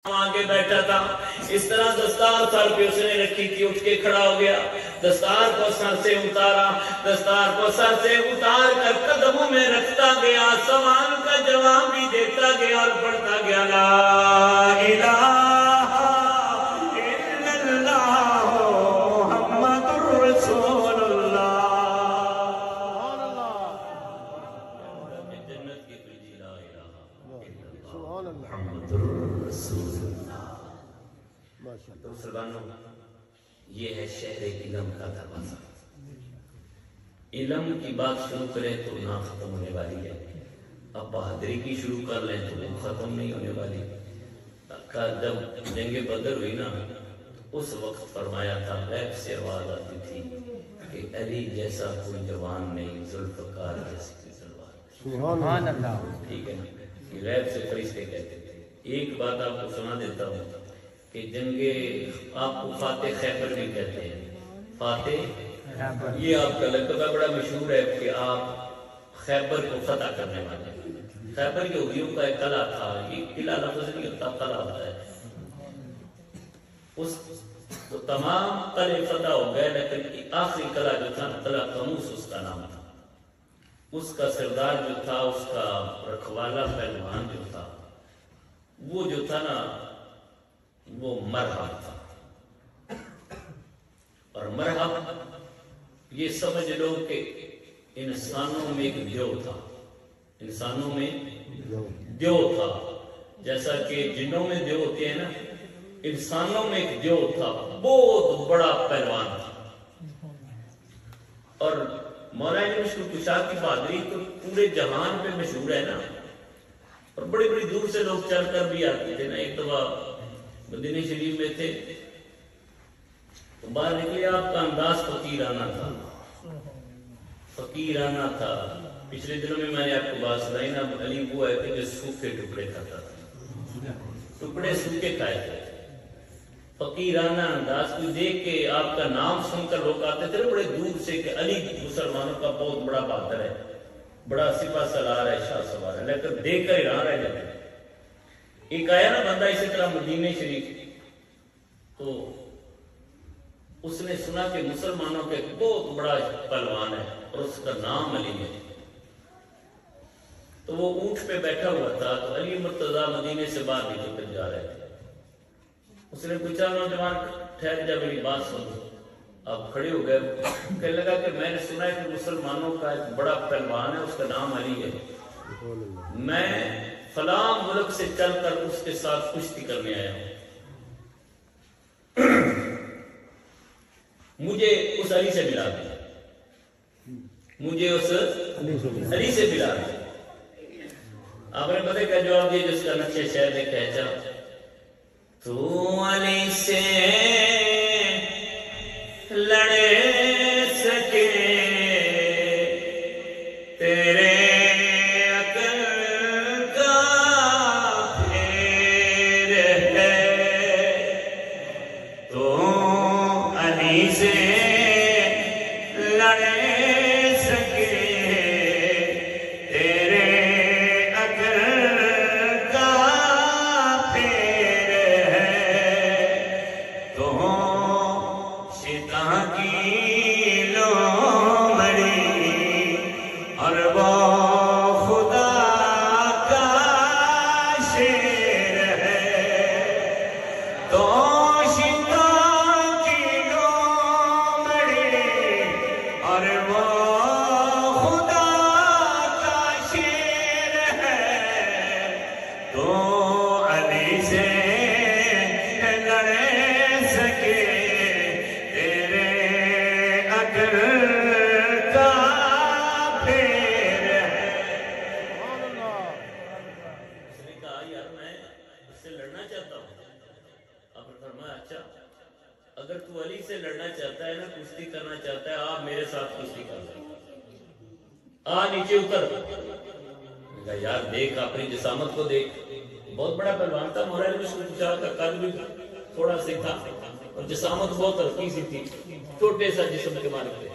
آگے بیٹھا تھا، اس طرح دستار سر پہ اس نے رکھی تھی، اٹھ کے کھڑا ہو گیا، دستار کو سر سے اتارا، دستار کو سر سے اتار کر قدموں میں رکھتا گیا، سوال کا جواب بھی دیتا گیا اور پڑھتا گیا لا الہ الا اللہ محمد رسول اللہ۔ جنت کی تجھی لا الہ الا اللہ محمد رسول اللہ۔ مسلمانوں، یہ ہے شہر علم کا دروازہ۔ علم کی بات شروع کریں تو نہ ختم ہونے والی ہے، اب بہادری کی شروع کر لیں تو وہ ختم نہیں ہونے والی۔ جب جنگ بدر ہوئی نا، اس وقت فرمایا تھا، غیب سے آواز آتی تھی کہ علی جیسا کوئی جوان نہیں، ذوالفقار جیسی تلوار۔ سبحان اللہ، ٹھیک ہے نا، یہ غیب سے فرشتے کہتے تھے۔ ایک بات آپ کو سنا دیتا ہوں کہ جنگ آپ کو فاتح خیبر بھی کہتے ہیں، فاتح یہ آپ کا لقب ہے، بڑا مشہور ہے کہ آپ خیبر کو فتح کرنے والے ہیں۔ خیبر یہودیوں کا ایک قلعہ تھا، یہ قلعہ لفظ نہیں ہوتا، قلعہ ہوتا ہے، اس تو تمام قلعے فتح ہو گئے، لیکن آخری قلعہ جو تھا، قلعہ قموس اس کا نام تھا، اس کا سردار جو تھا، اس کا رکھوالا پہلوان جو تھا، وہ جو تھا نا، وہ مرحب تھا۔ اور مرحب یہ سمجھ لو کہ انسانوں میں ایک دیو تھا، انسانوں میں دیو تھا، جیسا کہ جنوں میں دیو ہوتے ہیں نا، انسانوں میں ایک دیو تھا، بہت بڑا پہلوان تھا۔ اور مولانا مشکل کشاد کی بہادری تو پورے جہان پہ مشہور ہے نا، اور بڑی بڑی دور سے لوگ چل کر بھی آتے تھے نا۔ ایک دفعہ مدینہ شریف میں تھے تو باہر نکلے، آپ کا انداز فقیرانہ تھا، فقیرانہ تھا۔ پچھلے دنوں میں نے آپ کو بات سنائی نا، علی وہ ہے کہ جو سوکھے ٹکڑے کھاتا تھا، ٹکڑے سوکھے کھائے تھے، فقیرانہ انداز کو دیکھ کے آپ کا نام سن کر لوگ آتے تھے بڑے دور سے کہ علی مسلمانوں کا بہت بڑا بہادر ہے، بڑا سپہ سالار ہے، شاہ سوار ہے، لیکن دیکھ کر حیران رہ جاتے۔ ایک آیا نا بندہ اسی طرح مدینہ شریف، تو اس نے سنا کہ مسلمانوں کا ایک بہت بڑا پہلوان ہے اور اس کا نام علی ہے، تو وہ اونٹ پہ بیٹھا ہوا تھا، تو علی مرتضیٰ مدینے سے باہر نکل کر جا رہے تھے۔ اس نے پوچھا، نوجوان ٹھہر جا، میری بات سنو۔ اب کھڑے ہو گئے، کہنے لگا کہ میں نے سنا ہے کہ مسلمانوں کا ایک بڑا پہلوان ہے، اس کا نام علی ہے، میں فلاں ملک سے چل کر اس کے ساتھ کشتی کرنے آیا ہوں، مجھے اس علی سے ملا دیا، مجھے اس علی سے ملا دیا۔ آپ نے پتہ کیا جواب دیا جس کا نقشہ شہر نے کہا، تو علی سے لڑے سکے تیرے یار دیکھ اپنی جسامت کو دیکھ، بہت بڑا پہلوان تھا، مولانا مشکل کشاد کا قد بھی تھوڑا سا تھا اور جسامت بہت ہلکی سی تھی، چھوٹے سا جسم کے مالک تھے۔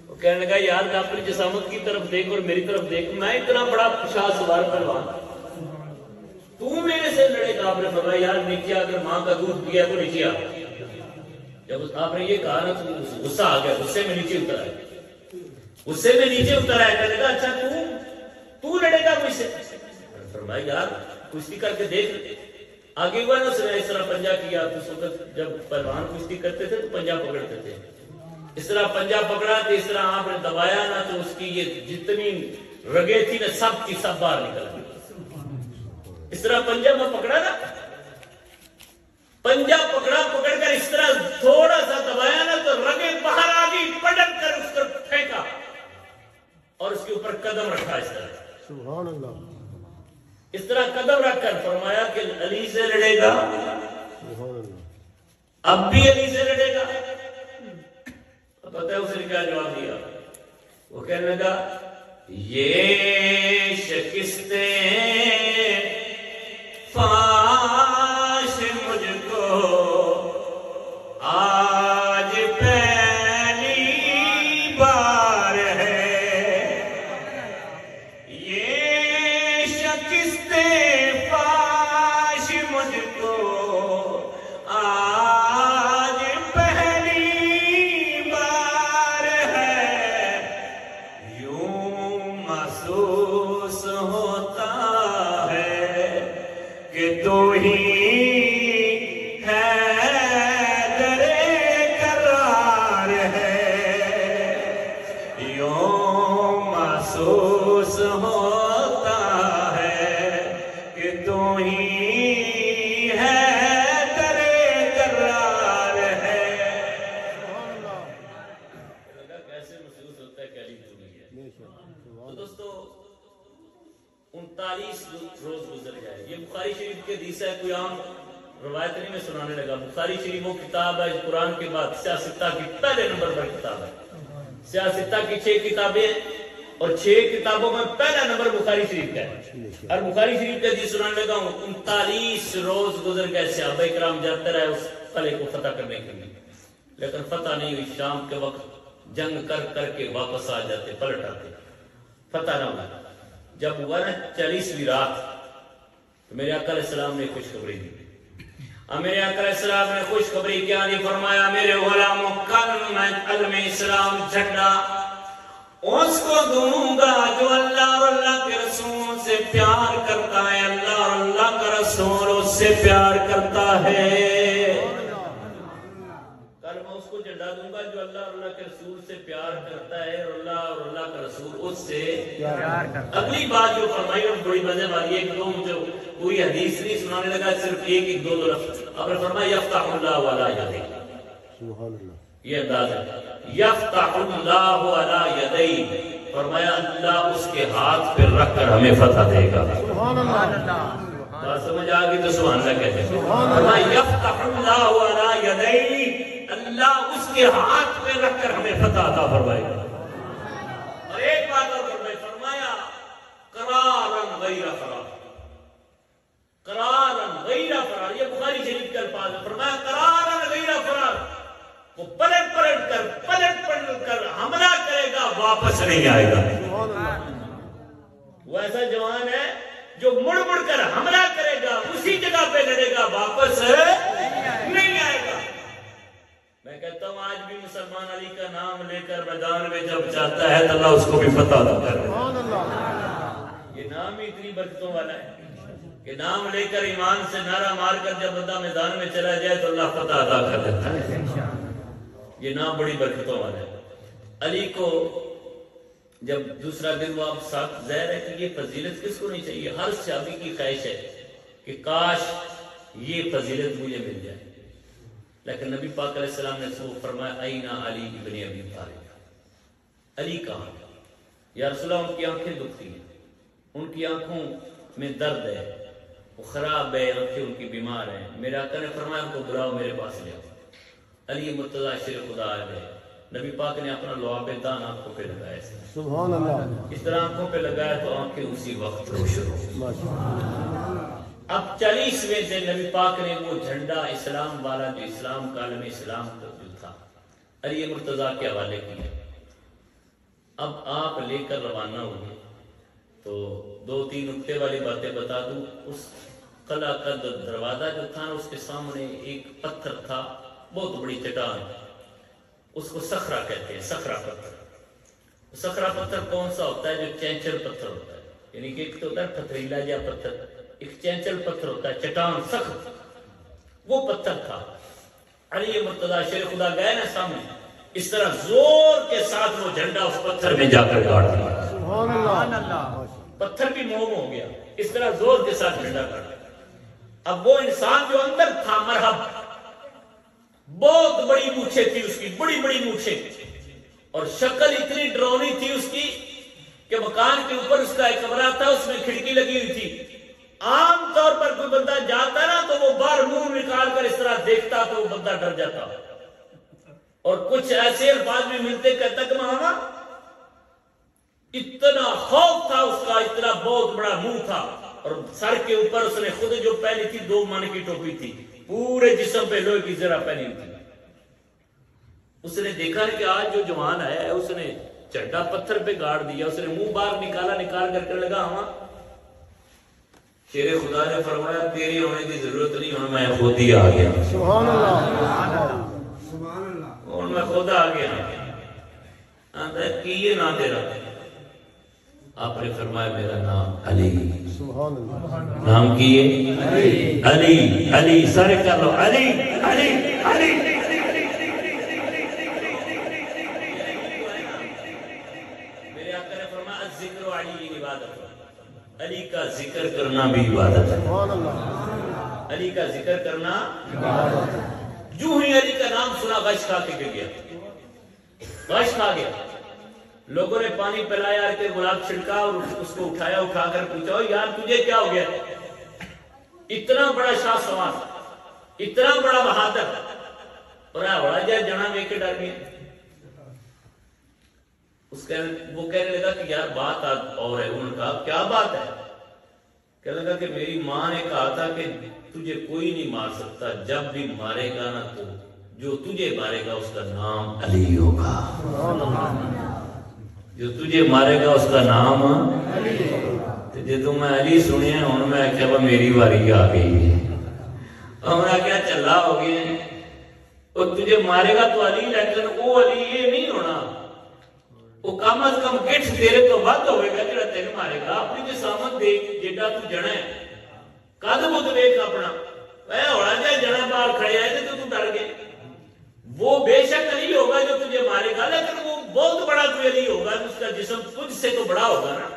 وہ کہنے لگا یار اپنی جسامت کی طرف دیکھ اور میری طرف دیکھ، میں اتنا بڑا شاہ سوار پہلوان، تو میرے سے لڑے گا؟ آپ نے فرمایا یار نیچے اگر ماں کا دودھ پیا تو نیچے آ. جب آپ نے یہ کہا نا تو غصہ آ گیا, غصے میں نیچے اتر آئے, غصے میں نیچے اتر آئے. کہنے لگا اچھا تو لڑے گا مجھ سے؟ فرمایا یار کشتی کر کے دیکھ. آگے ہوا نا اس نے اس طرح پنجہ کیا. اس وقت جب پہلوان کشتی کرتے تھے تو پنجہ پکڑتے تھے, اس طرح پنجہ پکڑا تو اس طرح آپ نے دبایا نا تو اس کی یہ جتنی رگیں تھی نا سب کی سب باہر نکل گئی. اس طرح پنجہ میں پکڑا نا, پنجہ پکڑ کر اس طرح تھوڑا سا دبایا نا تو رگیں باہر آ گئی. پٹک کر اس کو پھینکا اور اس کے اوپر قدم رکھا. اس طرح سبحان اللہ, اس طرح قدم رکھ کر فرمایا کہ علی سے لڑے گا, سبحان اللہ. اب بھی علی سے لڑے گا. پتہ ہے اس نے کیا جواب دیا؟ وہ کہنے لگا یہ شکستیں فاش مجھ کو آج پہلی بار ہے. یہ شکستیں فاش مجھ کو آج پہلی بار ہے. یوں محسوس ہوتا ہے کہ تو ہی کوئی عام روایت نہیں میں سنانے لگا. بخاری شریف وہ کتاب ہے قرآن کے بعد سیاستہ کی پہلے نمبر پر کتاب ہے. سیاستہ کی 6 کتابیں اور 6 کتابوں میں پہلا نمبر بخاری شریف کا ہے. اور بخاری شریف کا حدیث سنانے لگا ہوں. 39 روز گزر گئے, صحابہ کرام جاتے رہے اس قلعے کو فتح کرنے کے لیے, لیکن فتح نہیں ہوئی. شام کے وقت جنگ کر کے واپس آ جاتے, پلٹ آتے, فتح نہ ہوا. جب ہوا نا 40ویں رات میرے آقا علیہ السلام نے خوشخبری دی. میرے آقا علیہ السلام نے خوشخبری کیا دی؟ فرمایا میرے غلاموں کل میں علم اسلام جھنڈا اس کو دوں گا جو اللہ اور اللہ کے رسول سے پیار کرتا ہے. اللہ اور اللہ کا رسول اس سے پیار کرتا ہے. کل میں اس کو جھنڈا دوں گا جو اللہ اور اللہ کے رسول سے پیار کرتا ہے, اور اللہ کا رسول اس سے پیار کرتا ہے. اگلی بات جو فرمائی اور بڑی مزے والی ہے کہ دو مجھے کوئی حدیث نہیں سنانے لگا, صرف ایک دو لفظ. آپ نے فرمایا یفتح اللہ علی یدیہ, سبحان اللہ. یہ انداز ہے یفتح اللہ علی یدیہ. فرمایا اللہ اس کے ہاتھ پہ رکھ کر ہمیں فتح دے گا. سبحان اللہ. بات سمجھ آ گئی تو سبحان اللہ کہتے ہیں. فرمایا یفتح اللہ علی یدیہ, اللہ اس کے ہاتھ پہ رکھ کر ہمیں فتح عطا فرمائے گا. اور ایک بات اور فرمایا قرارا غیر فرار, قرارا غیر فرار. یہ بخاری شریف کے الفاظ ہے. فرمایا قرارا غیر فرار, وہ پلٹ کر حملہ کرے گا, واپس نہیں آئے گا. وہ ایسا جوان ہے جو مڑ کر حملہ کرے گا, اسی جگہ پہ لڑے گا, واپس نہیں آئے گا. میں کہتا ہوں آج بھی مسلمان علی کا نام لے کر میدان میں جب جاتا ہے تو اللہ اس کو بھی فتح عطا کرے. یہ نام ہی اتنی برکتوں والا ہے کہ نام لے کر ایمان سے نعرہ مار کر جب بندہ میدان میں چلا جائے تو اللہ فتح عطا کر دیتا ہے. یہ نام بڑی برکتوں والا ہے. علی کو جب دوسرا دن وہ آپ ساتھ ظاہر ہے کہ یہ فضیلت کس کو نہیں چاہیے. ہر صحابی کی خواہش ہے کہ کاش یہ فضیلت مجھے مل جائے. لیکن نبی پاک علیہ السلام نے سو فرمایا این علی ابن ابی طالب, علی کہاں؟ یا رسول اللہ ان کی آنکھیں دکھتی ہیں, ان کی آنکھوں میں درد ہے, وہ خراب ہے, آنکھیں ان کی بیمار ہیں. میرے آقا نے فرمایا ان کو بلاؤ میرے پاس لے آؤ. علی مرتضیٰ شیر خدا آ گئے. نبی پاک نے اپنا لعاب دان آنکھوں پہ لگایا, سبحان اللہ. اس طرح آنکھوں پہ لگایا تو آنکھیں اسی وقت روشن ہو. اب 40ویں دن نبی پاک نے وہ جھنڈا اسلام والا جو اسلام کا عالم اسلام کا جو تھا علی مرتضیٰ کے حوالے کیا. اب آپ لے کر روانہ ہوئے تو 2-3 نکتے والی باتیں بتا دوں. اس قلعہ کا دروازہ جو تھا نا اس کے سامنے ایک پتھر تھا، بہت بڑی چٹان، اس کو صخرہ کہتے ہیں، صخرہ پتھر۔ صخرہ پتھر کون سا ہوتا ہے؟ جو چینچل پتھر ہوتا ہے، یعنی کہ ایک تو ہوتا ہے پتھریلا یا پتھر، ایک چینچل پتھر ہوتا ہے، چٹان سخت، وہ پتھر تھا۔ علی مرتضیٰ شیر خدا گئے نا سامنے، اس طرح زور کے ساتھ وہ جھنڈا اس پتھر میں جا کر گاڑ دیا، سبحان اللہ، پتھر بھی موم ہو گیا، اس طرح زور کے ساتھ جھنڈا گاڑ دیا۔ اب وہ انسان جو اندر تھا مرحب، بہت بڑی مونچھیں تھی اس کی، بڑی بڑی مونچھیں، اور شکل اتنی ڈراؤنی تھی اس کی کہ مکان کے اوپر اس کا ایک کمرہ تھا، اس میں کھڑکی لگی ہوئی تھی۔ عام طور پر کوئی بندہ جاتا نا تو وہ باہر منہ نکال کر اس طرح دیکھتا تو وہ بندہ ڈر جاتا، اور کچھ ایسے الفاظ بھی ملتے، کہتا کہ ماما اتنا خوف تھا اس کا، اتنا بہت بڑا منہ تھا، اور سر کے اوپر اس نے خود جو پہنی تھی 2 من کی ٹوپی تھی، پورے جسم پہ لوہے کی زرہ پہنی تھی۔ اس نے دیکھا کہ آج جو جوان آیا ہے اس نے چڈا پتھر پہ گاڑ دیا، اس نے منہ باہر نکال کر لگا ہاں۔ شیر خدا نے فرمایا تیری ہونے کی ضرورت نہیں، ہوں میں خود ہی آ گیا، سبحان اللہ، ہوں میں خود آ گیا۔ کی نہ تیرا؟ آپ نے فرمایا میرا نام علی۔ سبحان اللہ، نام کیے علی، علی سارے کر لو، علی علی علی۔ میرے آقا نے فرمایا ذکر علی عبادت، علی کا ذکر کرنا بھی عبادت ہے، سبحان اللہ، علی کا ذکر کرنا عبادت ہے۔ جو ہی علی کا نام سنا غش کھا کے گر گیا، غش کھا گیا۔ لوگوں نے پانی پلایا کہ گلاب چھڑکا اور اس کو اٹھایا، اٹھا کر پوچھا یار تجھے کیا ہو گیا؟ اتنا بڑا شاہ سوار، اتنا بڑا بہادر، اور بڑا جائے جنا لے کے ڈر گیا۔ وہ کہنے لگا کہ یار بات اور ہے۔ انہوں نے کہا کیا بات ہے؟ کہنے لگا کہ میری ماں نے کہا تھا کہ تجھے کوئی نہیں مار سکتا، جب بھی مارے گا نا تو جو تجھے مارے گا اس کا نام علی ہوگا، جو تجھے مارے گا اس کا نام علی ہوگا۔ جدو میں علی سنیا ہوں میں کیا میری واری آ گئی ہے، ہمارا کیا چلا ہو گیا، اور تجھے مارے گا تو علی، لیکن وہ علی یہ نہیں ہونا، وہ کم از کم گٹھ تیرے تو ود ہوئے گا جڑا تین مارے گا۔ اپنی جسامت دیکھ جیڈا تو جنا ہے، قد بد دیکھ اپنا، اے ہوڑا جا جنا باہر کھڑے آئے تو تو ڈر گئے۔ وہ بے شک علی ہوگا جو تجھے مارے گا، لیکن وہ بہت بڑا کوئی علی ہوگا جس کا جسم تجھ سے تو بڑا ہوگا نا۔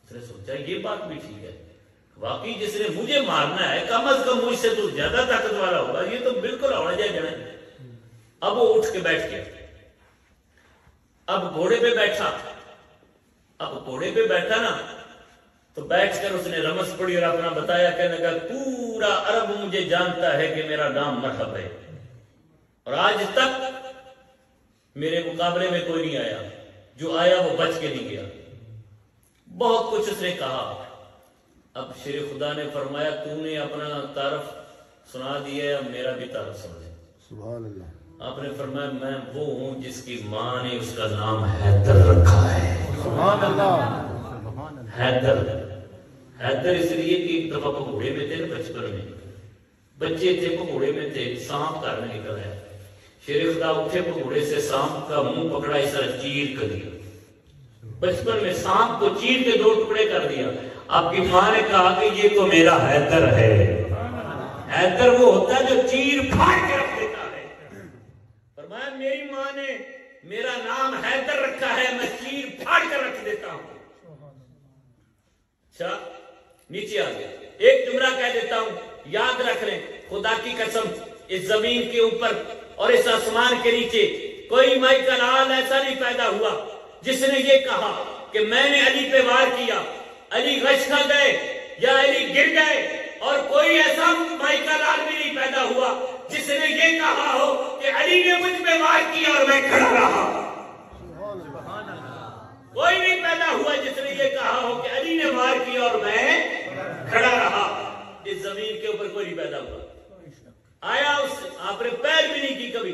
اس نے سوچا یہ بات بھی ٹھیک ہے، واقعی جس نے مجھے مارنا ہے کم از کم مجھ سے تو زیادہ طاقت والا ہوگا، یہ تو بالکل ہوڑا جا جنا ہے۔ اب وہ اٹھ کے بیٹھ گیا، اب گھوڑے پہ بیٹھا، اب گھوڑے پہ بیٹھا نا تو بیٹھ کر اس نے رمز پڑھی اور اپنا بتایا، کہنے لگا پورا عرب مجھے جانتا ہے کہ میرا نام مرحب ہے، اور آج تک میرے مقابلے میں کوئی نہیں آیا، جو آیا وہ بچ کے نہیں گیا۔ بہت کچھ اس نے کہا۔ اب شیر خدا نے فرمایا تو نے اپنا تعارف سنا دیا، اب میرا بھی تعارف سن لے۔ سبحان اللہ، آپ نے فرمایا میں وہ ہوں جس کی ماں نے اس کا نام حیدر رکھا ہے۔ سبحان اللہ، حیدر، حیدر اس لیے کہ ایک دفعہ پکوڑے میں تھے نا، بچپن میں بچے تھے، پکوڑے میں تھے، سانپ گھر میں نکل آیا، شیر خدا اٹھے پکوڑے سے سانپ کا منہ پکڑا، اس طرح چیر کر دیا، بچپن میں سانپ کو چیر کے 2 ٹکڑے کر دیا۔ آپ کی ماں نے کہا کہ یہ تو میرا حیدر ہے۔ حیدر وہ ہوتا ہے جو چیر پھاڑ کے رکھ دیتا ہے۔ فرمایا میری ماں نے میرا نام حیدر رکھا ہے، میں چیر پھاڑ کر رکھ دیتا ہوں۔ اچھا نیچے آ گیا، ایک جملہ کہہ دیتا ہوں، یاد رکھ لیں، خدا کی قسم اس زمین کے اوپر اور اس آسمان کے نیچے کوئی مائی کا لال ایسا نہیں پیدا ہوا جس نے یہ کہا کہ میں نے علی پہ وار کیا، علی غش کھا گئے یا علی گر گئے، اور کوئی ایسا مائی کا لال بھی نہیں پیدا ہوا جس نے یہ کہا ہو کہ علی نے مجھ پہ وار کیا اور میں کھڑا رہا۔ کوئی نہیں پیدا ہوا جس نے یہ کہا ہو کہ علی نے وار کیا اور میں کھڑا رہا۔ اس زمین کے اوپر کوئی نہیں پیدا ہوا، آیا اس آپ نے پیر بھی نہیں کی کبھی۔